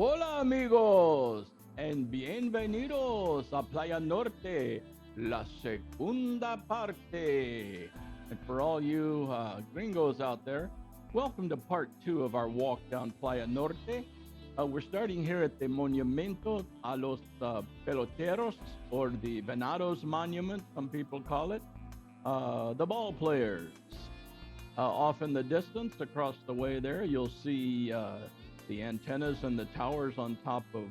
Hola amigos and bienvenidos a Playa Norte, la Segunda Parte. And for all you gringos out there, welcome to part two of our walk down Playa Norte. We're starting here at the Monumento a los Peloteros, or the Venados Monument, some people call it, the ball players. Off in the distance, across the way there, you'll see the antennas and the towers on top of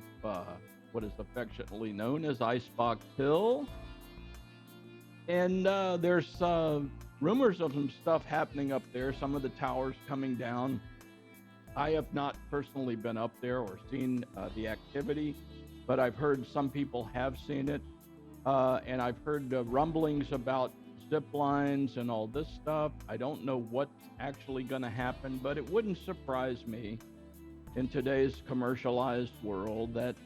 what is affectionately known as Icebox Hill. And there's rumors of some stuff happening up there, some of the towers coming down. I have not personally been up there or seen the activity, but I've heard some people have seen it. And I've heard rumblings about zip lines and all this stuff. I don't know what's actually going to happen, but it wouldn't surprise me in today's commercialized world that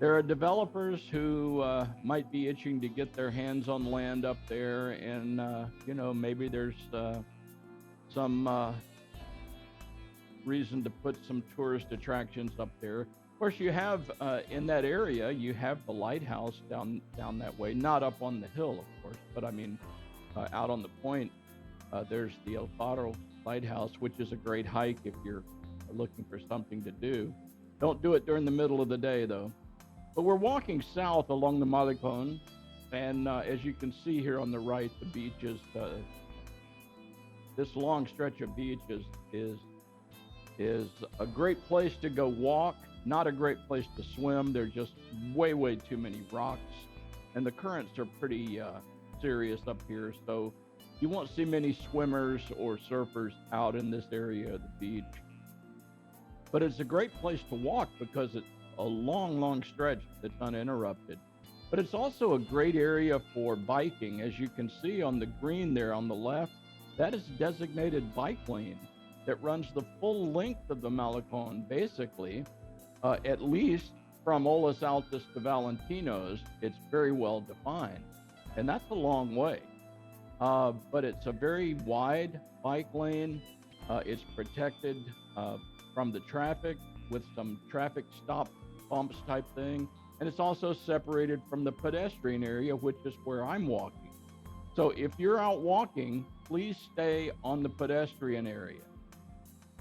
there are developers who might be itching to get their hands on land up there, and maybe there's some reason to put some tourist attractions up there. Of course, you have in that area, you have the lighthouse down that way, not up on the hill, of course, but I mean out on the point. There's the El Faro lighthouse, which is a great hike if you're looking for something to do. Don't do it during the middle of the day, though. But we're walking south along the Malecon, and as you can see here on the right, the beach is this long stretch of beach is a great place to go walk. Not a great place to swim. There's just way too many rocks, and the currents are pretty serious up here, so you won't see many swimmers or surfers out in this area of the beach. But it's a great place to walk because it's a long stretch that's uninterrupted. But it's also a great area for biking. As you can see on the green there on the left, that is a designated bike lane that runs the full length of the Malecon, basically, at least from Olas Altas to Valentinos. It's very well defined, and that's a long way. But it's a very wide bike lane. It's protected from the traffic with some traffic stop bumps type thing. And it's also separated from the pedestrian area, which is where I'm walking. So if you're out walking, please stay on the pedestrian area.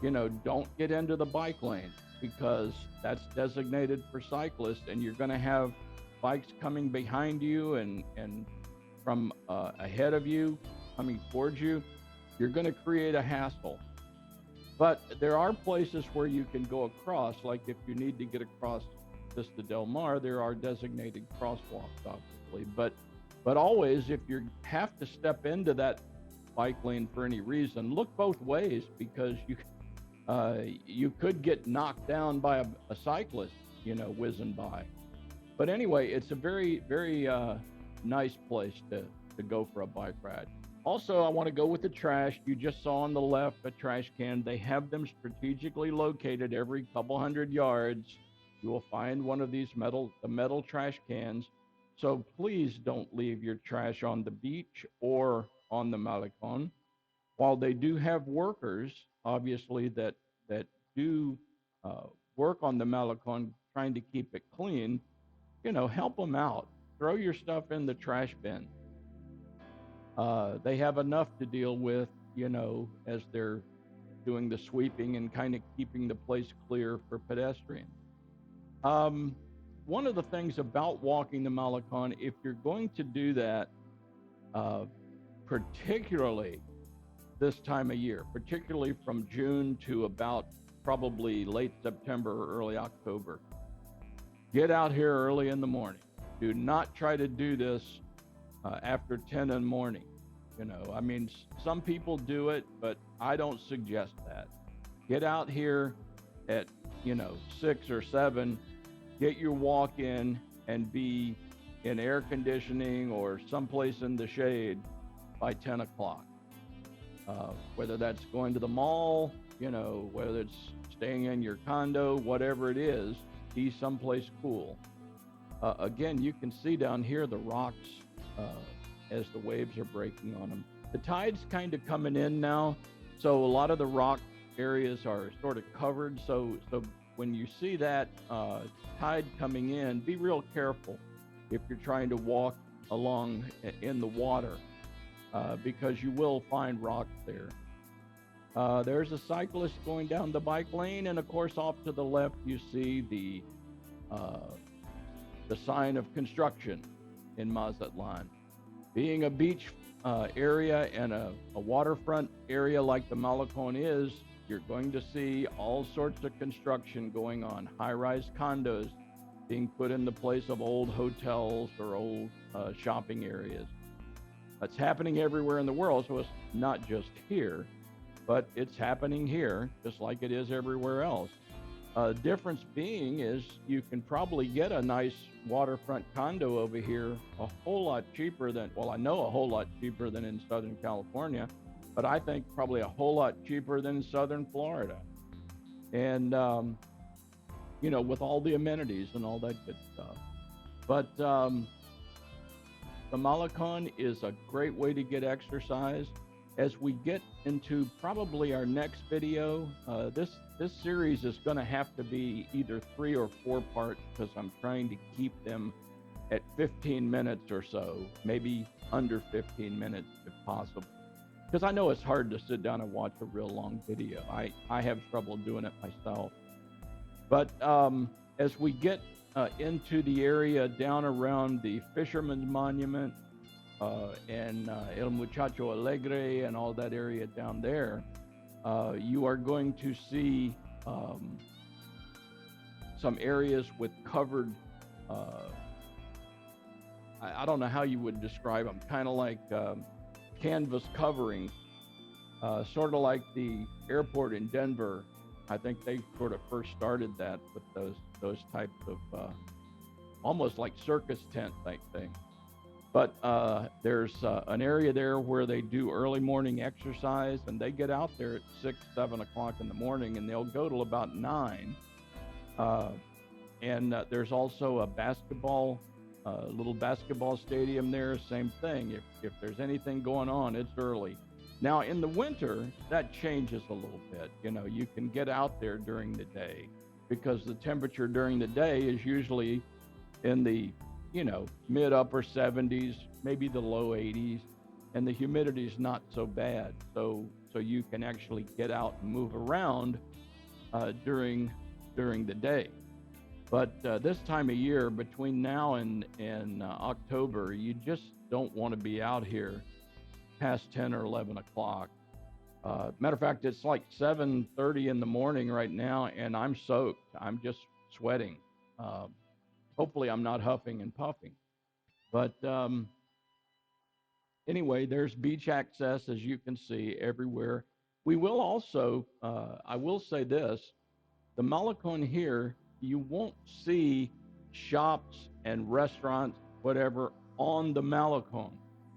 Don't get into the bike lane because that's designated for cyclists, and you're going to have bikes coming behind you and from ahead of you coming towards you. You're going to create a hassle. But there are places where you can go across, like if you need to get across Vista Del Mar, there are designated crosswalks, obviously. But always, if you have to step into that bike lane for any reason, look both ways, because you could get knocked down by a cyclist, whizzing by. But anyway, it's a very nice place to go for a bike ride. Also, I want to go with the trash. You just saw on the left a trash can. They have them strategically located every couple hundred yards. You will find one of these metal trash cans. So please don't leave your trash on the beach or on the Malecon. While they do have workers, obviously, that do work on the Malecon trying to keep it clean, help them out. Throw your stuff in the trash bin. They have enough to deal with, as they're doing the sweeping and kind of keeping the place clear for pedestrians. One of the things about walking the Malecon, if you're going to do that, particularly this time of year, particularly from June to about probably late September or early October, get out here early in the morning. Do not try to do this after 10 in the morning. Some people do it, but I don't suggest that. Get out here at 6 or 7, get your walk in, and be in air conditioning or someplace in the shade by 10 o'clock. Whether that's going to the mall, whether it's staying in your condo, whatever it is, be someplace cool. Again, you can see down here the rocks as the waves are breaking on them. The tide's kind of coming in now, so a lot of the rock areas are sort of covered. So when you see that tide coming in, be real careful if you're trying to walk along in the water, because you will find rocks there. There's a cyclist going down the bike lane, and of course, off to the left, you see uh, the sign of construction in Mazatlan. Being a beach area and a waterfront area like the Malecon is, you're going to see all sorts of construction going on, high-rise condos being put in the place of old hotels or old shopping areas. That's happening everywhere in the world, so it's not just here, but it's happening here just like it is everywhere else. Difference being is you can probably get a nice waterfront condo over here a whole lot cheaper than, well, I know a whole lot cheaper than in Southern California, but I think probably a whole lot cheaper than Southern Florida. And, with all the amenities and all that good stuff. But the Malecon is a great way to get exercise. As we get into probably our next video, this series is going to have to be either 3 or 4 parts, because I'm trying to keep them at 15 minutes or so, maybe under 15 minutes if possible. Because I know it's hard to sit down and watch a real long video. I have trouble doing it myself. But as we get into the area down around the Fisherman's Monument, and El Muchacho Alegre and all that area down there, you are going to see some areas with covered, I don't know how you would describe them, kind of like canvas covering, sort of like the airport in Denver. I think they sort of first started that with those types of almost like circus tent type thing. But there's an area there where they do early morning exercise, and they get out there at 6, 7 o'clock in the morning, and they'll go till about 9. And there's also a little basketball stadium there, same thing. If there's anything going on, it's early. Now, in the winter, that changes a little bit. You can get out there during the day, because the temperature during the day is usually in the mid upper 70s, maybe the low 80s, and the humidity is not so bad. So you can actually get out and move around during the day. But this time of year, between now and October, you just don't want to be out here past 10 or 11 o'clock. Matter of fact, it's like 7:30 in the morning right now, and I'm soaked. I'm just sweating. Hopefully I'm not huffing and puffing. But anyway, there's beach access, as you can see, everywhere. We will also, I will say this, the Malecon here, you won't see shops and restaurants, whatever, on the Malecon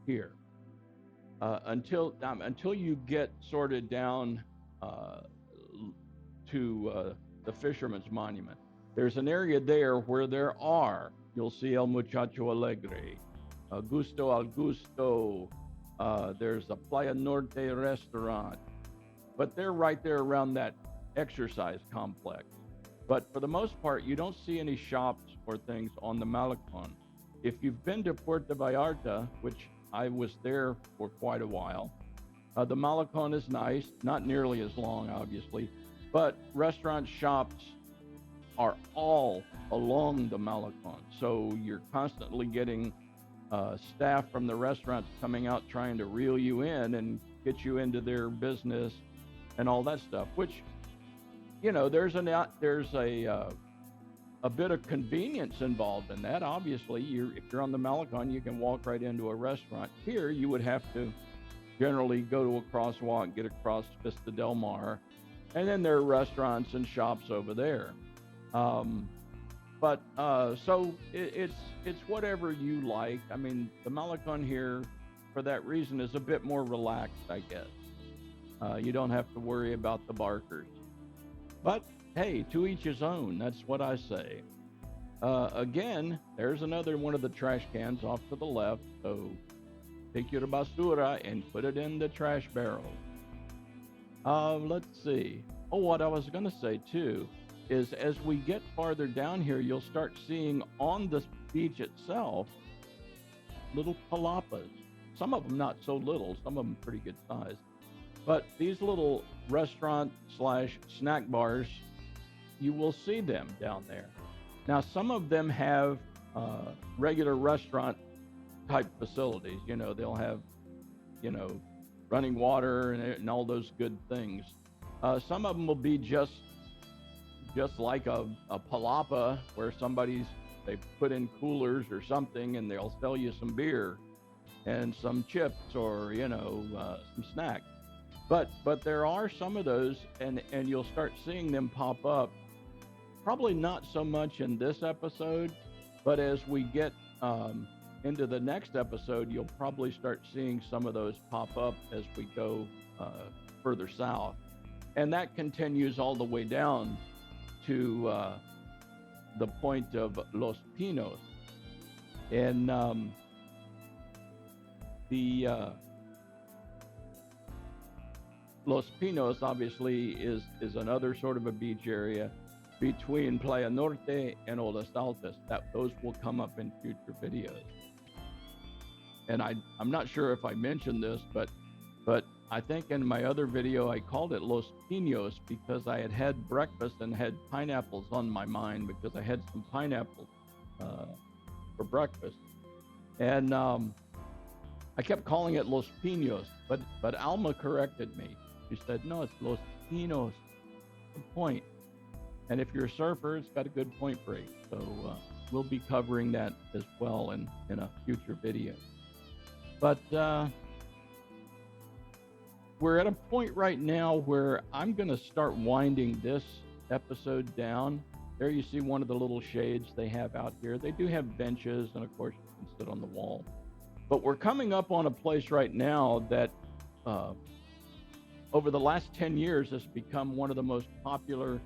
here. Until you get sorted down to the Fisherman's Monument. There's an area there where you'll see El Muchacho Alegre, Gusto al Gusto, there's a Playa Norte restaurant, but they're right there around that exercise complex. But for the most part, you don't see any shops or things on the Malecon. If you've been to Puerto Vallarta, which I was there for quite a while, the Malecon is nice, not nearly as long, obviously, but restaurants, shops are all along the Malecon. So you're constantly getting staff from the restaurants coming out trying to reel you in and get you into their business and all that stuff, which, there's a bit of convenience involved in that. Obviously, if you're on the Malecon, you can walk right into a restaurant. Here, you would have to generally go to a crosswalk, get across Vista Del Mar, and then there are restaurants and shops over there. So it's whatever you like. I mean, the Malecon here, for that reason, is a bit more relaxed, I guess. You don't have to worry about the barkers. But hey, to each his own. That's what I say. Again, there's another one of the trash cans off to the left. So take your basura and put it in the trash barrel. Let's see. Oh, what I was going to say too. is as we get farther down here, you'll start seeing on the beach itself little palapas. Some of them not so little, some of them pretty good size. But these little restaurant slash snack bars, you will see them down there. Now, some of them have regular restaurant type facilities. They'll have, you know, running water and all those good things. Some of them will be just like a palapa where they put in coolers or something and they'll sell you some beer and some chips or some snacks. But there are some of those, and you'll start seeing them pop up. Probably not so much in this episode, but as we get into the next episode, you'll probably start seeing some of those pop up as we go further south. And that continues all the way down to the point of Los Pinos. And Los Pinos obviously is another sort of a beach area between Playa Norte and Olas Altas. Those will come up in future videos. And I'm not sure if I mentioned this, but I think in my other video I called it Los Pinos because I had breakfast and had pineapples on my mind because I had some pineapples for breakfast. And I kept calling it Los Pinos, but Alma corrected me. She said, no, it's Los Pinos. Good point. And if you're a surfer, it's got a good point break. So we'll be covering that as well in a future video. But we're at a point right now where I'm going to start winding this episode down. There you see one of the little shades they have out here. They do have benches, and of course you can sit on the wall. But we're coming up on a place right now that over the last 10 years has become one of the most popular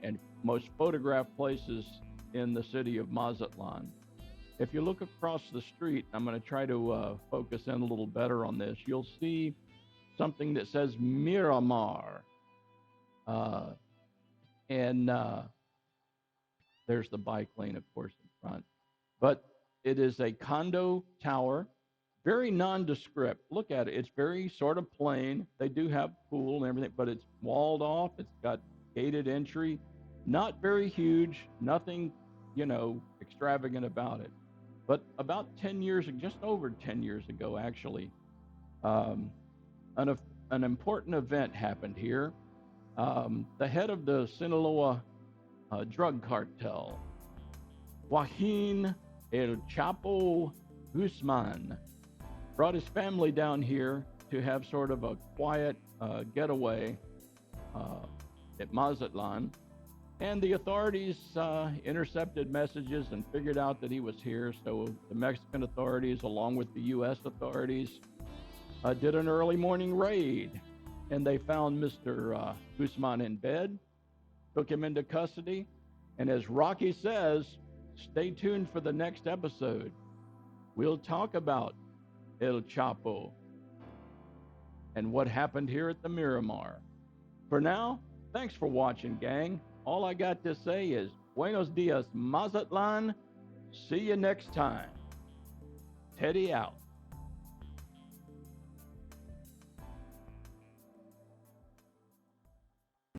and most photographed places in the city of Mazatlan. If you look across the street, I'm going to try to focus in a little better on this. You'll see something that says Miramar. And there's the bike lane, of course, in front. But it is a condo tower, very nondescript. Look at it. It's very sort of plain. They do have pool and everything, but it's walled off. It's got gated entry. Not very huge. Nothing, extravagant about it. But about 10 years, just over 10 years ago, actually, an important event happened here. The head of the Sinaloa drug cartel, Joaquin El Chapo Guzman, brought his family down here to have sort of a quiet getaway at Mazatlan. And the authorities intercepted messages and figured out that he was here. So the Mexican authorities, along with the U.S. authorities, did an early morning raid. And they found Mr. Guzman in bed, took him into custody. And as Rocky says, stay tuned for the next episode. We'll talk about El Chapo and what happened here at the Miramar. For now, thanks for watching, gang. All I got to say is Buenos dias, Mazatlan. See you next time. Teddy out.